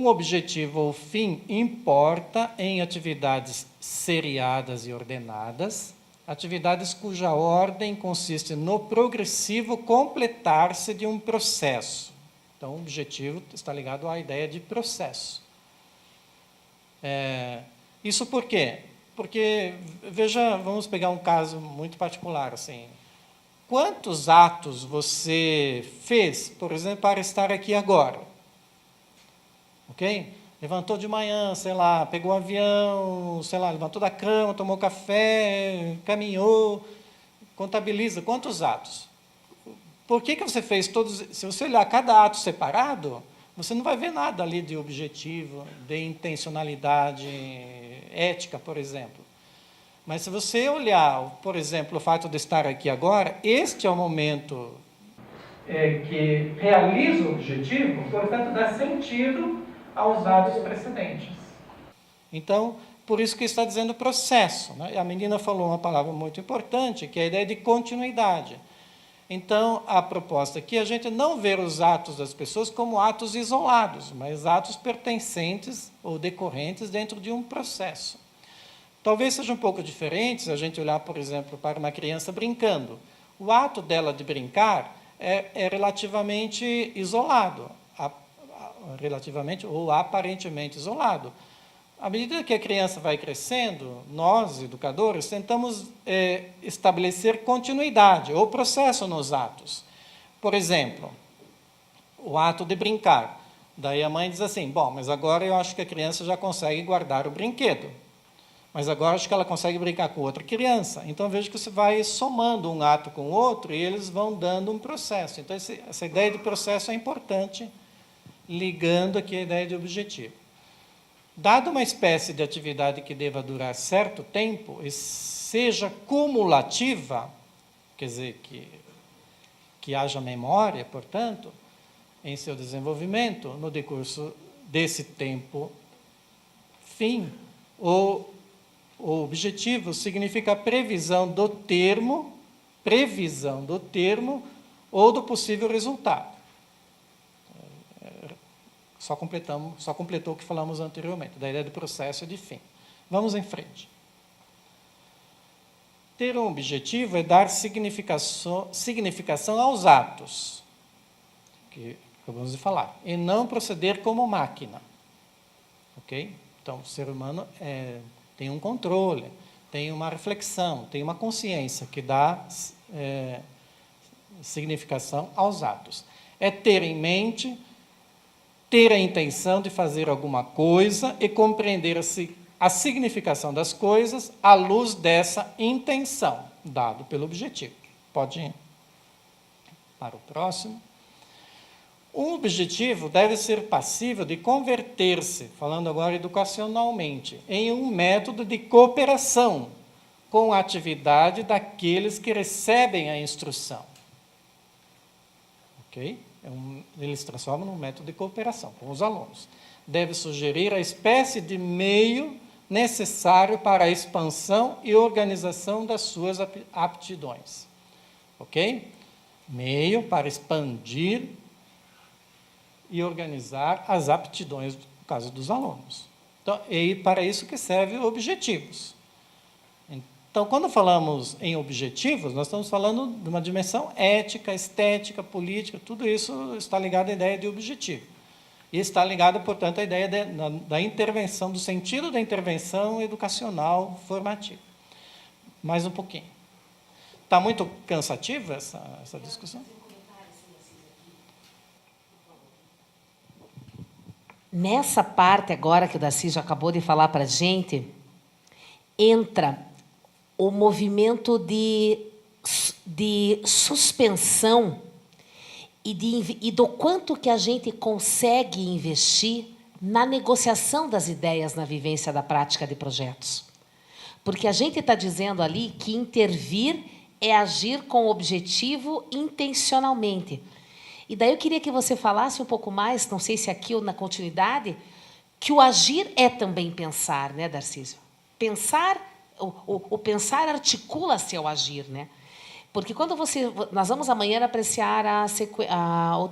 um objetivo ou fim importa em atividades seriadas e ordenadas, atividades cuja ordem consiste no progressivo completar-se de um processo. Então, o objetivo está ligado à ideia de processo. Isso por quê? Porque, veja, vamos pegar um caso muito particular, assim. Quantos atos você fez, por exemplo, para estar aqui agora? Ok? Levantou de manhã, sei lá, pegou um avião, sei lá, levantou da cama, tomou café, caminhou, contabiliza quantos atos. Por que você fez todos? Se você olhar cada ato separado, você não vai ver nada ali de objetivo, de intencionalidade ética, por exemplo. Mas se você olhar, por exemplo, o fato de estar aqui agora, este é o momento que realiza o objetivo, portanto, dá sentido aos atos precedentes. Então, por isso que está dizendo processo, né? A menina falou uma palavra muito importante, que é a ideia de continuidade. Então, a proposta aqui é a gente não ver os atos das pessoas como atos isolados, mas atos pertencentes ou decorrentes dentro de um processo. Talvez seja um pouco diferente se a gente olhar, por exemplo, para uma criança brincando. O ato dela de brincar é relativamente isolado, relativamente ou aparentemente isolado. À medida que a criança vai crescendo, nós, educadores, tentamos estabelecer continuidade ou processo nos atos. Por exemplo, o ato de brincar. Daí a mãe diz assim, bom, mas agora eu acho que a criança já consegue guardar o brinquedo. Mas agora acho que ela consegue brincar com outra criança. Então, vejo que você vai somando um ato com o outro e eles vão dando um processo. Então, essa ideia de processo é importante, ligando aqui a ideia de objetivo. Dada uma espécie de atividade que deva durar certo tempo e seja cumulativa, quer dizer, que haja memória, portanto, em seu desenvolvimento, no decurso desse tempo fim, o objetivo significa previsão do termo ou do possível resultado. Só completou o que falamos anteriormente, da ideia de processo e de fim. Vamos em frente. Ter um objetivo é dar significação aos atos, que acabamos de falar, e não proceder como máquina. Ok? Então, o ser humano tem um controle, tem uma reflexão, tem uma consciência que dá significação aos atos. É ter em mente, ter a intenção de fazer alguma coisa e compreender a significação das coisas à luz dessa intenção, dado pelo objetivo. Pode ir para o próximo. Um objetivo deve ser passível de converter-se, falando agora educacionalmente, em um método de cooperação com a atividade daqueles que recebem a instrução. Ok? Eles transformam num método de cooperação com os alunos. Deve sugerir a espécie de meio necessário para a expansão e organização das suas aptidões. Ok? Meio para expandir e organizar as aptidões, no caso dos alunos. Então, e para isso que servem objetivos. Então, quando falamos em objetivos, nós estamos falando de uma dimensão ética, estética, política, tudo isso está ligado à ideia de objetivo. E está ligado, portanto, à ideia da intervenção, do sentido da intervenção educacional formativa. Mais um pouquinho. Está muito cansativa essa discussão? Nessa parte agora que o Darcy já acabou de falar para a gente, entra o movimento de suspensão e do quanto que a gente consegue investir na negociação das ideias na vivência da prática de projetos. Porque a gente está dizendo ali que intervir é agir com objetivo intencionalmente. E daí eu queria que você falasse um pouco mais, não sei se aqui ou na continuidade, que o agir é também pensar, né, Darcísio? Pensar, o pensar articula-se ao agir, né? Porque quando nós vamos amanhã apreciar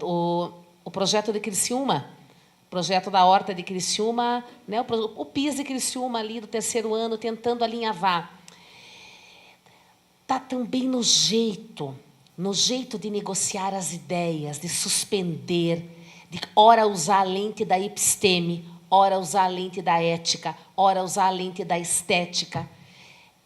o projeto de Criciúma, projeto da Horta de Criciúma, né, o PIS de Criciúma ali do 3º ano, tentando alinhavar. Está também no jeito de negociar as ideias, de suspender, de ora usar a lente da episteme, ora usar a lente da ética, ora usar a lente da estética.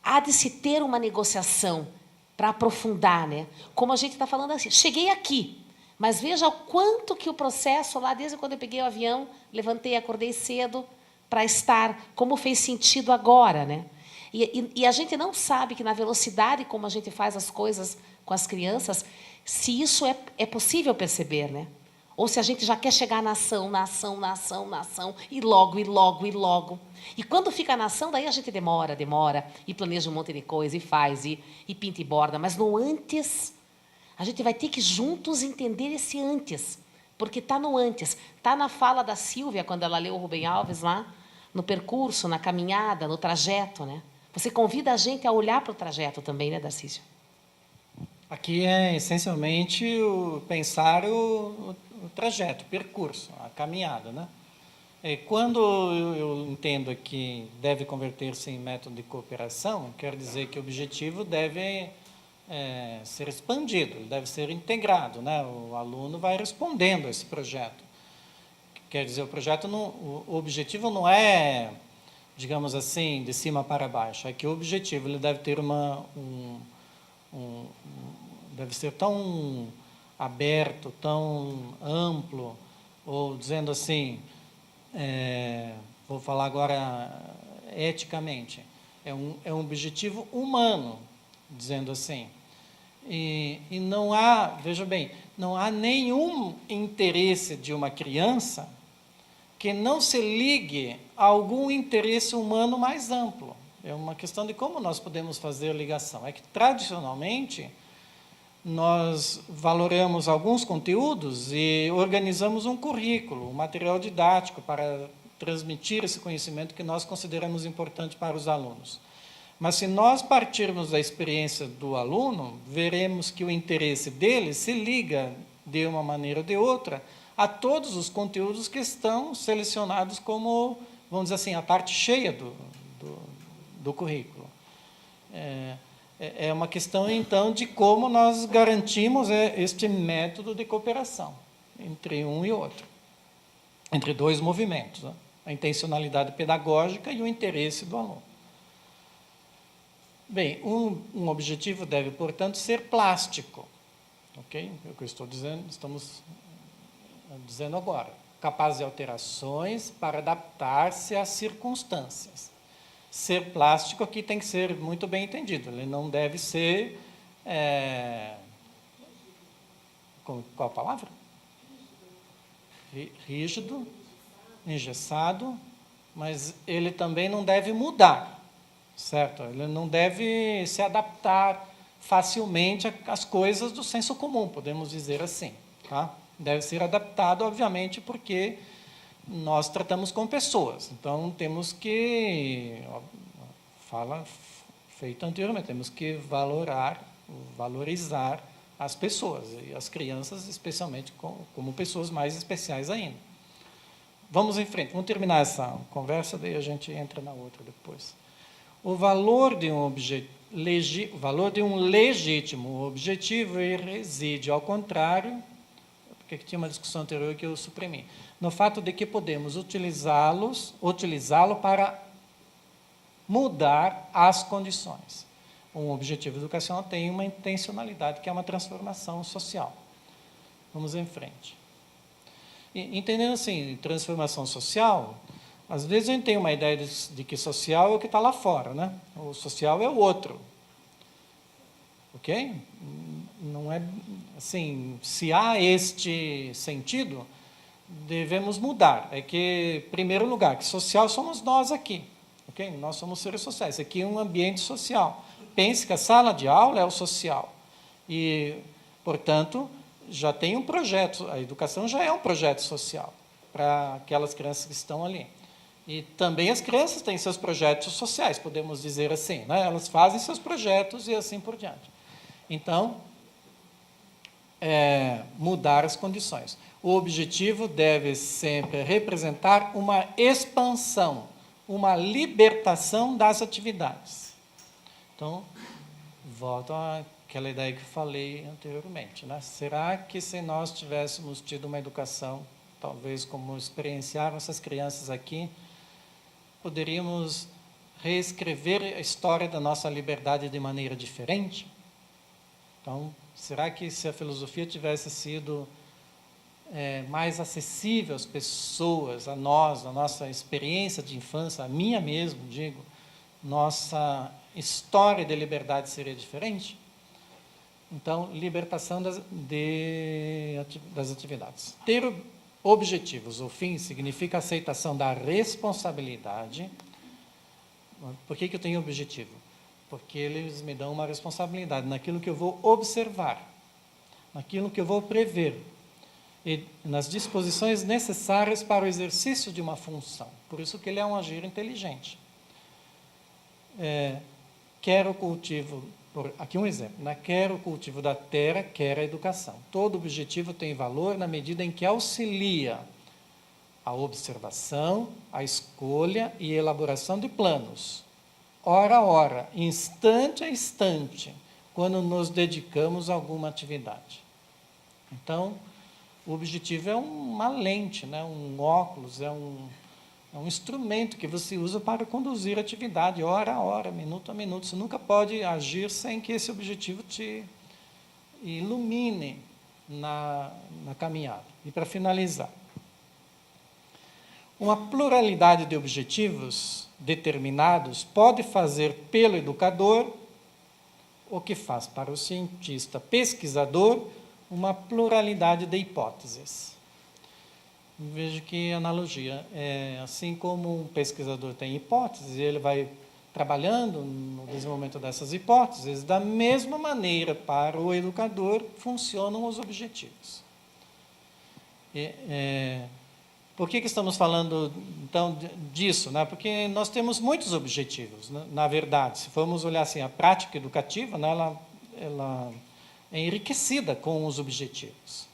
Há de se ter uma negociação para aprofundar, né? Como a gente está falando assim, cheguei aqui, mas veja o quanto que o processo lá, desde quando eu peguei o avião, levantei, acordei cedo para estar, como fez sentido agora, né? E a gente não sabe que, na velocidade como a gente faz as coisas com as crianças, se isso é possível perceber, né? Ou se a gente já quer chegar na ação, e logo. E quando fica na ação, daí a gente demora, e planeja um monte de coisa, e faz, e pinta e borda. Mas no antes, a gente vai ter que juntos entender esse antes. Porque está no antes. Está na fala da Sílvia, quando ela leu o Rubem Alves lá, no percurso, na caminhada, no trajeto, né? Você convida a gente a olhar para o trajeto também, né, Darcísio? Aqui é essencialmente pensar o trajeto, o percurso, a caminhada, né? Quando eu entendo que deve converter-se em método de cooperação, quer dizer que o objetivo deve ser expandido, deve ser integrado, né? O aluno vai respondendo a esse projeto. Quer dizer, o objetivo não é, digamos assim, de cima para baixo, é que o objetivo ele deve ter deve ser tão aberto, tão amplo, ou dizendo assim, vou falar agora eticamente, é um objetivo humano, dizendo assim. E não há, veja bem, não há nenhum interesse de uma criança que não se ligue a algum interesse humano mais amplo. É uma questão de como nós podemos fazer ligação. É que, tradicionalmente, nós valoramos alguns conteúdos e organizamos um currículo, um material didático para transmitir esse conhecimento que nós consideramos importante para os alunos. Mas, se nós partirmos da experiência do aluno, veremos que o interesse dele se liga, de uma maneira ou de outra, a todos os conteúdos que estão selecionados como, vamos dizer assim, a parte cheia do currículo. É uma questão, então, de como nós garantimos este método de cooperação entre um e outro, entre dois movimentos, né? A intencionalidade pedagógica e o interesse do aluno. Bem, um objetivo deve, portanto, ser plástico. Ok? É o que eu estou dizendo, estamos dizendo agora. Capaz de alterações para adaptar-se às circunstâncias. Ser plástico aqui tem que ser muito bem entendido. Ele não deve ser... qual a palavra? Rígido, engessado, mas ele também não deve mudar. Certo? Ele não deve se adaptar facilmente às coisas do senso comum, podemos dizer assim. Tá? Deve ser adaptado, obviamente, porque nós tratamos com pessoas. Então, temos que, feito anteriormente, temos que valorizar as pessoas, e as crianças, especialmente, como pessoas mais especiais ainda. Vamos em frente, vamos terminar essa conversa, daí a gente entra na outra depois. O valor de um legítimo objetivo reside, ao contrário, porque tinha uma discussão anterior que eu suprimi, no fato de que podemos utilizá-lo para mudar as condições. Um objetivo educacional tem uma intencionalidade, que é uma transformação social. Vamos em frente. Entendendo assim, transformação social... Às vezes a gente tem uma ideia de que social é o que está lá fora, né? O social é o outro. Ok? Não é assim, se há este sentido, devemos mudar. É que, em primeiro lugar, que social somos nós aqui. Ok? Nós somos seres sociais. Isso aqui é um ambiente social. Pense que a sala de aula é o social. E, portanto, já tem um projeto, a educação já é um projeto social para aquelas crianças que estão ali. E também as crianças têm seus projetos sociais, podemos dizer assim, né? Elas fazem seus projetos e assim por diante. Então, mudar as condições. O objetivo deve sempre representar uma expansão, uma libertação das atividades. Então, volto àquela ideia que eu falei anteriormente, né? Será que se nós tivéssemos tido uma educação, talvez como experienciaram essas crianças aqui, poderíamos reescrever a história da nossa liberdade de maneira diferente? Então, será que se a filosofia tivesse sido mais acessível às pessoas, a nós, a nossa experiência de infância, a minha mesmo, digo, nossa história de liberdade seria diferente? Então, libertação das atividades. Ter objetivos ou fins significa aceitação da responsabilidade. Por que eu tenho objetivo? Porque eles me dão uma responsabilidade naquilo que eu vou observar, naquilo que eu vou prever, e nas disposições necessárias para o exercício de uma função. Por isso que ele é um agir inteligente. Quer o cultivo, aqui um exemplo, né? Quer o cultivo da terra, quer a educação. Todo objetivo tem valor na medida em que auxilia a observação, a escolha e a elaboração de planos, hora a hora, instante a instante, quando nos dedicamos a alguma atividade. Então, o objetivo é uma lente, né? Um óculos, é um instrumento que você usa para conduzir a atividade, hora a hora, minuto a minuto. Você nunca pode agir sem que esse objetivo te ilumine na caminhada. E para finalizar, uma pluralidade de objetivos determinados pode fazer pelo educador o que faz para o cientista pesquisador uma pluralidade de hipóteses. Veja que analogia. Assim como um pesquisador tem hipóteses, ele vai trabalhando no desenvolvimento dessas hipóteses, da mesma maneira, para o educador, funcionam os objetivos. Por que estamos falando, então, disso? Né? Porque nós temos muitos objetivos, né? Na verdade. Se formos olhar assim, a prática educativa, né, ela é enriquecida com os objetivos.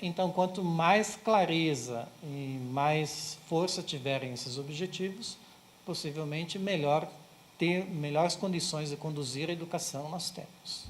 Então, quanto mais clareza e mais força tiverem esses objetivos, possivelmente melhores condições de conduzir a educação nós temos.